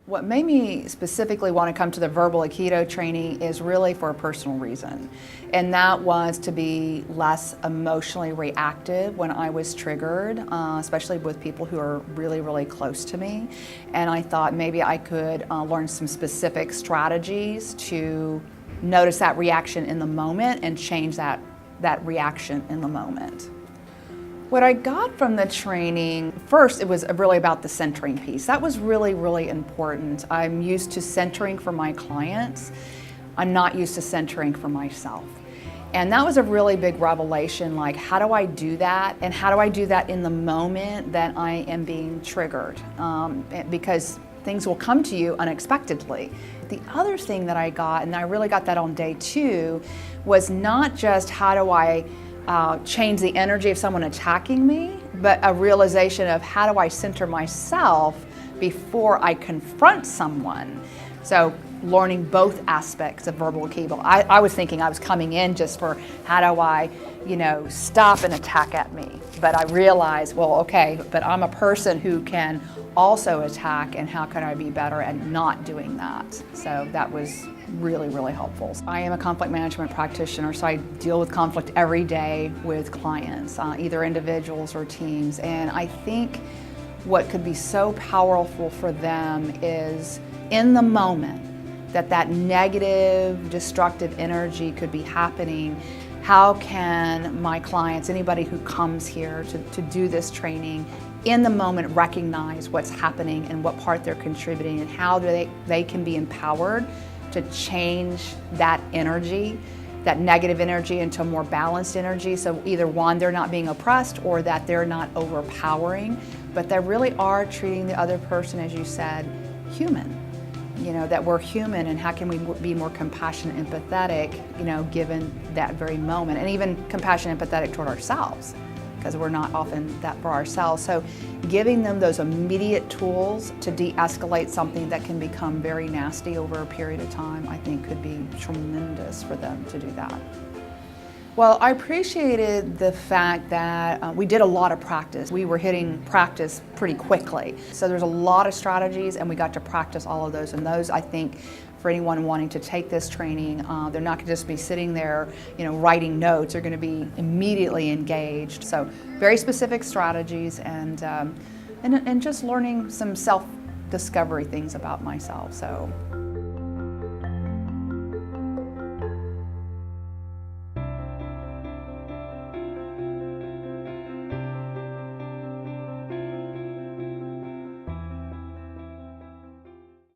What made me specifically want to come to the Verbal Aikido training is really for a personal reason. And that was to be less emotionally reactive when I was triggered, especially with people who are really, really close to me. And I thought maybe I could learn some specific strategies to notice that reaction in the moment and change that reaction in the moment. What I got from the training, first it was really about the centering piece. That was really, really important. I'm used to centering for my clients. I'm not used to centering for myself. And that was a really big revelation, like how do I do that? And how do I do that in the moment that I am being triggered? Because things will come to you unexpectedly. The other thing that I got, and I really got that on day 2, was not just how do I change the energy of someone attacking me, but a realization of how do I center myself before I confront someone. So learning both aspects of verbal Aikido. I was thinking I was coming in just for how do I, stop an attack at me. But I realized, well, okay, but I'm a person who can also attack, and how can I be better at not doing that? So that was really, really helpful. I am a conflict management practitioner, so I deal with conflict every day with clients, either individuals or teams. And I think what could be so powerful for them is in the moment that negative, destructive energy could be happening. How can my clients, anybody who comes here to do this training, in the moment recognize what's happening and what part they're contributing, and how they can be empowered to change that energy, that negative energy, into a more balanced energy. So either one, they're not being oppressed, or that they're not overpowering, but they really are treating the other person, as you said, human. That we're human, and how can we be more compassionate and empathetic, given that very moment, and even compassionate and empathetic toward ourselves, because we're not often that for ourselves. So giving them those immediate tools to de-escalate something that can become very nasty over a period of time, I think could be tremendous for them to do that. Well, I appreciated the fact that we did a lot of practice. We were hitting practice pretty quickly. So there's a lot of strategies, and we got to practice all of those. And those, I think, for anyone wanting to take this training, they're not going to just be sitting there, writing notes. They're going to be immediately engaged. So very specific strategies, and just learning some self-discovery things about myself. So.